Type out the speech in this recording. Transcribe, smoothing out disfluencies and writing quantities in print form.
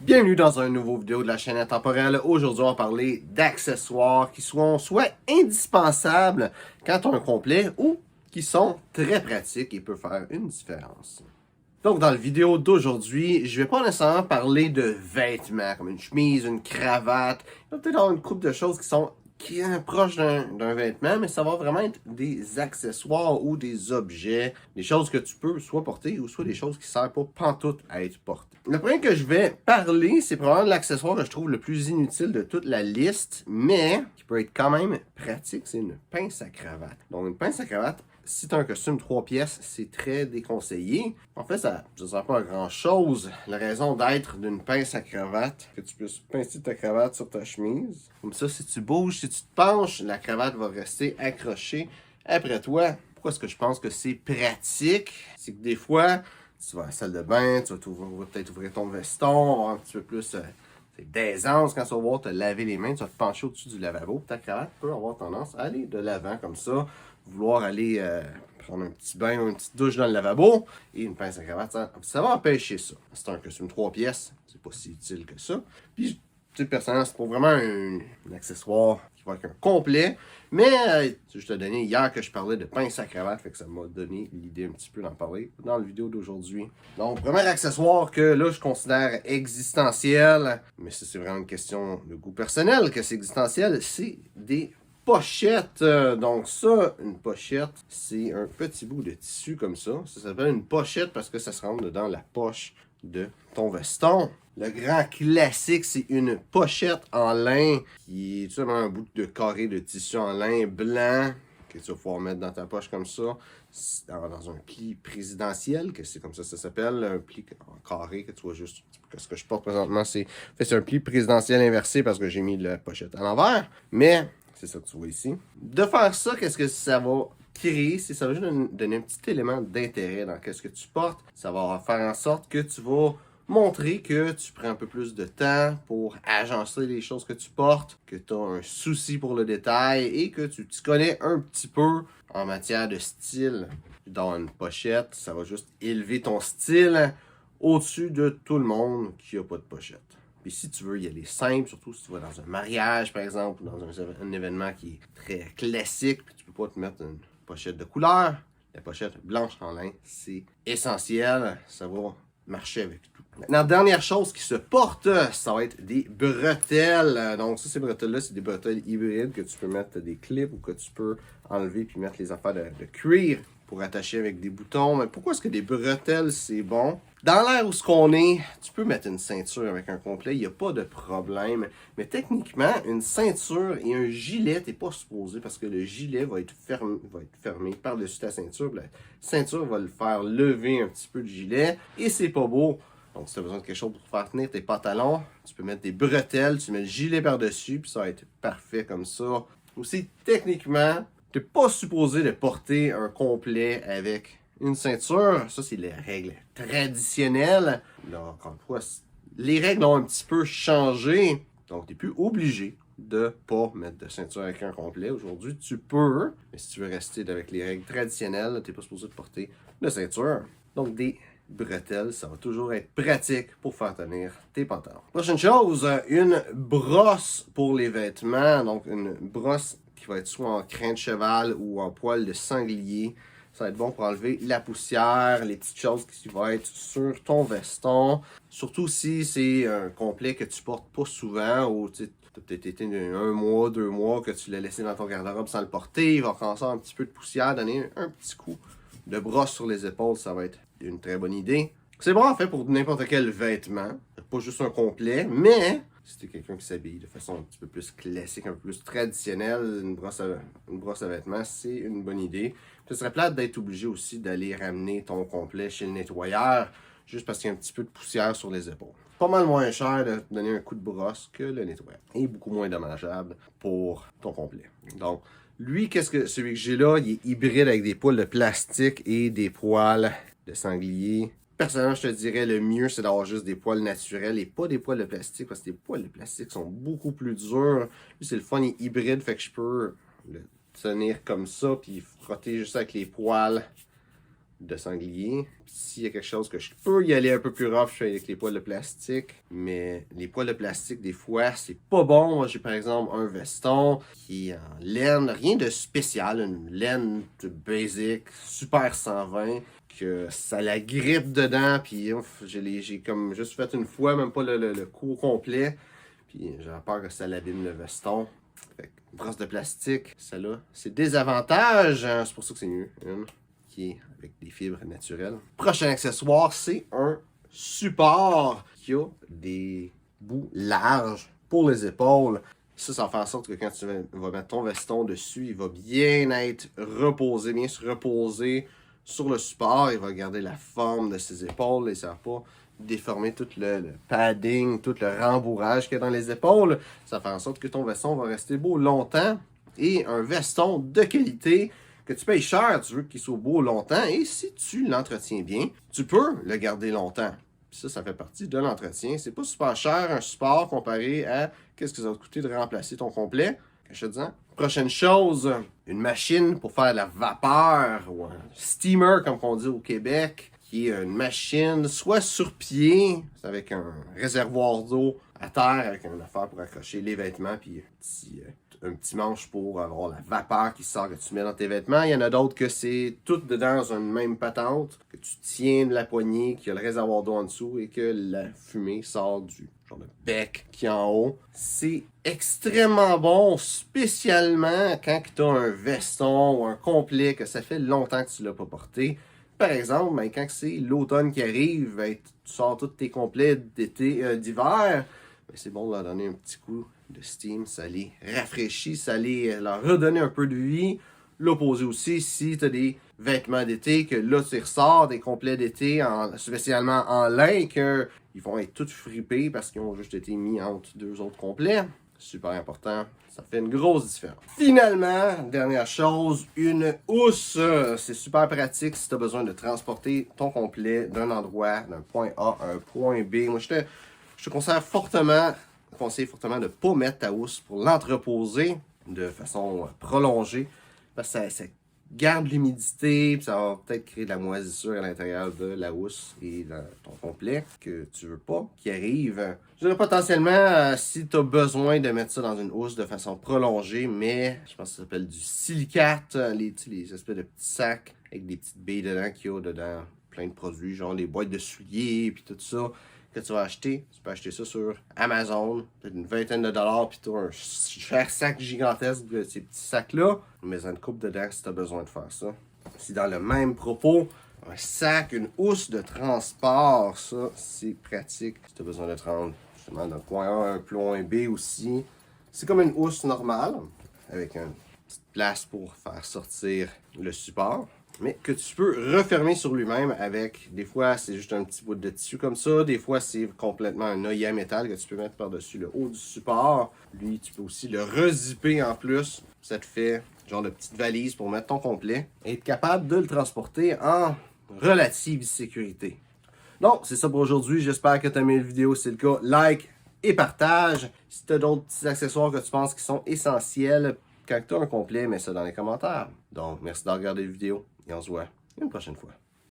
Bienvenue dans une nouvelle vidéo de la chaîne Intemporelle. Aujourd'hui, on va parler d'accessoires qui sont soit indispensables quand on a un complet ou qui sont très pratiques et peuvent faire une différence. Donc, dans la vidéo d'aujourd'hui, je vais pas nécessairement parler de vêtements comme une chemise, une cravate. Il va peut-être avoir une couple de choses qui sont proches d'un vêtement, mais ça va vraiment être des accessoires ou des objets, des choses que tu peux soit porter ou soit des choses qui servent pas pantoute à être portées. Le premier que je vais parler, c'est probablement l'accessoire que je trouve le plus inutile de toute la liste, mais qui peut être quand même pratique, c'est une pince à cravate. Donc, une pince à cravate, si tu as un costume 3 pièces, c'est très déconseillé. En fait, ça ne sert pas à grand-chose. La raison d'être d'une pince à cravate, que tu puisses pincer ta cravate sur ta chemise. Comme ça, si tu bouges, si tu te penches, la cravate va rester accrochée après toi. Pourquoi est-ce que je pense que c'est pratique? C'est que des fois, tu vas à la salle de bain, tu vas peut-être ouvrir ton veston, avoir un petit peu plus d'aisance quand tu vas voir te laver les mains, tu vas te pencher au-dessus du lavabo. Ta cravate peut avoir tendance à aller de l'avant comme ça, vouloir aller prendre un petit bain ou une petite douche dans le lavabo, et une pince à cravate, ça va empêcher ça. C'est un costume 3 pièces, c'est pas si utile que ça. Puis, tu sais, personnellement, c'est pour vraiment un accessoire qui va être un complet. Mais je te donnais hier que je parlais de pince à cravate, fait que ça m'a donné l'idée un petit peu d'en parler dans la vidéo d'aujourd'hui. Donc, premier accessoire que là je considère existentiel, mais ça c'est vraiment une question de goût personnel que c'est existentiel, c'est des pochettes. Donc ça, une pochette, c'est un petit bout de tissu comme ça. Ça s'appelle une pochette parce que ça se rentre dans la poche de ton veston. Le grand classique, c'est une pochette en lin qui est tout simplement un bout de carré de tissu en lin blanc que tu vas pouvoir mettre dans ta poche comme ça, dans un pli présidentiel, que c'est comme ça s'appelle, un pli en carré que tu vois juste. Ce que je porte présentement, c'est un pli présidentiel inversé parce que j'ai mis la pochette à l'envers, mais c'est ça que tu vois ici. De faire ça, qu'est-ce que ça va créer? Ça va juste donner un petit élément d'intérêt dans ce que tu portes. Ça va faire en sorte que tu vas montrer que tu prends un peu plus de temps pour agencer les choses que tu portes, que tu as un souci pour le détail et que tu t'y connais un petit peu en matière de style. Dans une pochette, ça va juste élever ton style au-dessus de tout le monde qui n'a pas de pochette. Puis si tu veux y aller simple, surtout si tu vas dans un mariage par exemple, ou dans un événement qui est très classique, puis tu peux pas te mettre une pochette de couleur, la pochette blanche en lin, c'est essentiel, ça va marcher avec tout. Maintenant, dernière chose qui se porte, ça va être des bretelles. Donc ça, ces bretelles-là, c'est des bretelles hybrides que tu peux mettre des clips ou que tu peux enlever puis mettre les affaires de cuir pour attacher avec des boutons. Mais pourquoi est-ce que des bretelles, c'est bon? Dans l'ère où ce qu'on est, tu peux mettre une ceinture avec un complet, il n'y a pas de problème. Mais techniquement, une ceinture et un gilet, t'es pas supposé parce que le gilet va être fermé par-dessus ta ceinture. La ceinture va le faire lever un petit peu le gilet et c'est pas beau. Donc, si tu as besoin de quelque chose pour faire tenir tes pantalons, tu peux mettre des bretelles, tu mets le gilet par-dessus, puis ça va être parfait comme ça. Aussi, techniquement, tu n'es pas supposé de porter un complet avec une ceinture. Ça, c'est les règles traditionnelles. Là, encore une fois, les règles ont un petit peu changé. Donc, tu n'es plus obligé de pas mettre de ceinture avec un complet. Aujourd'hui, tu peux, mais si tu veux rester avec les règles traditionnelles, tu n'es pas supposé de porter de ceinture. Donc, des bretelles, ça va toujours être pratique pour faire tenir tes pantalons. Prochaine chose, une brosse pour les vêtements. Donc, une brosse qui va être soit en crin de cheval ou en poil de sanglier. Ça va être bon pour enlever la poussière, les petites choses qui vont être sur ton veston. Surtout si c'est un complet que tu portes pas souvent ou tu as peut-être été un mois, 2 mois que tu l'as laissé dans ton garde-robe sans le porter. Il va commencer un petit peu de poussière, donner un petit coup de brosse sur les épaules, ça va être une très bonne idée. C'est bon en fait pour n'importe quel vêtement, pas juste un complet, mais si t'es quelqu'un qui s'habille de façon un petit peu plus classique, un peu plus traditionnelle, une brosse à vêtements, c'est une bonne idée. Ce serait plate d'être obligé aussi d'aller ramener ton complet chez le nettoyeur, juste parce qu'il y a un petit peu de poussière sur les épaules. Pas mal moins cher de donner un coup de brosse que le nettoyeur. Et beaucoup moins dommageable pour ton complet. Donc, lui, celui que j'ai là, il est hybride avec des poils de plastique et des poils de sanglier. Personnellement, je te dirais le mieux, c'est d'avoir juste des poils naturels et pas des poils de plastique parce que les poils de plastique sont beaucoup plus durs. Lui, c'est le fun, il est hybride, fait que je peux le tenir comme ça puis frotter juste avec les poils de sanglier. S'il y a quelque chose que je peux y aller un peu plus rough, je fais avec les poils de plastique. Mais les poils de plastique, des fois, c'est pas bon. Moi, j'ai par exemple un veston qui est en laine, rien de spécial, une laine de basic, super 120, que ça la grippe dedans, puis j'ai comme juste fait une fois, même pas le coup complet. Puis j'ai peur que ça l'abîme le veston. Fait que, brosse de plastique, celle-là, c'est des avantages. Hein, c'est pour ça que c'est mieux. Qui est avec des fibres naturelles. Prochain accessoire, c'est un support qui a des bouts larges pour les épaules. Ça va faire en sorte que quand tu vas mettre ton veston dessus, il va bien être reposé, bien se reposer sur le support. Il va garder la forme de ses épaules et ça va pas déformer tout le padding, tout le rembourrage qu'il y a dans les épaules. Ça va faire en sorte que ton veston va rester beau longtemps. Et un veston de qualité que tu payes cher, tu veux qu'il soit beau longtemps, et si tu l'entretiens bien, tu peux le garder longtemps. Puis ça fait partie de l'entretien. C'est pas super cher un support comparé à qu'est-ce que ça va te coûter de remplacer ton complet. Qu'est-ce que je te dis? Prochaine chose, une machine pour faire de la vapeur, ou un steamer comme on dit au Québec, qui est une machine soit sur pied, avec un réservoir d'eau à terre, avec une affaire pour accrocher les vêtements, puis un petit manche pour avoir la vapeur qui sort que tu mets dans tes vêtements. Il y en a d'autres que c'est tout dedans dans une même patente, que tu tiens de la poignée, qu'il y a le réservoir d'eau en dessous et que la fumée sort du genre de bec qui est en haut. C'est extrêmement bon, spécialement quand tu as un veston ou un complet que ça fait longtemps que tu ne l'as pas porté. Par exemple, ben, quand c'est l'automne qui arrive, ben, tu sors tous tes complets d'hiver, ben, c'est bon de leur donner un petit coup de steam, ça les rafraîchit, ça les leur redonne un peu de vie. L'opposé aussi, si tu as des vêtements d'été, que là tu ressors des complets d'été, spécialement en lin, qu'ils vont être tous fripés parce qu'ils ont juste été mis entre deux autres complets. Super important, ça fait une grosse différence. Finalement, dernière chose, une housse. C'est super pratique si tu as besoin de transporter ton complet d'un endroit, d'un point A à un point B. Moi, je te conseille fortement de ne pas mettre ta housse pour l'entreposer de façon prolongée parce que ça garde l'humidité, puis ça va peut-être créer de la moisissure à l'intérieur de la housse et dans ton complet que tu veux pas qui arrive. Je dirais potentiellement si tu as besoin de mettre ça dans une housse de façon prolongée, mais je pense que ça s'appelle du silicate, les espèces de petits sacs avec des petites billes dedans qu'il y a dedans, plein de produits, genre les boîtes de souliers puis tout ça. Que tu vas acheter. Tu peux acheter ça sur Amazon, peut-être une vingtaine de dollars, puis tu as un cher sac gigantesque de ces petits sacs-là. Mais une coupe dedans si tu as besoin de faire ça. Si dans le même propos, un sac, une housse de transport, ça, c'est pratique. Si tu as besoin de te rendre justement d'un point A à un point B aussi. C'est comme une housse normale, avec une petite place pour faire sortir le support. Mais que tu peux refermer sur lui-même avec, des fois c'est juste un petit bout de tissu comme ça, des fois c'est complètement un œillet métal que tu peux mettre par-dessus le haut du support. Lui, tu peux aussi le rezipper en plus, ça te fait genre de petite valise pour mettre ton complet et être capable de le transporter en relative sécurité. Donc, c'est ça pour aujourd'hui, j'espère que tu as aimé la vidéo, si c'est le cas, like et partage. Si tu as d'autres petits accessoires que tu penses qui sont essentiels, quand tu as un complet, mets ça dans les commentaires. Donc, merci de regarder la vidéo et on se voit une prochaine fois.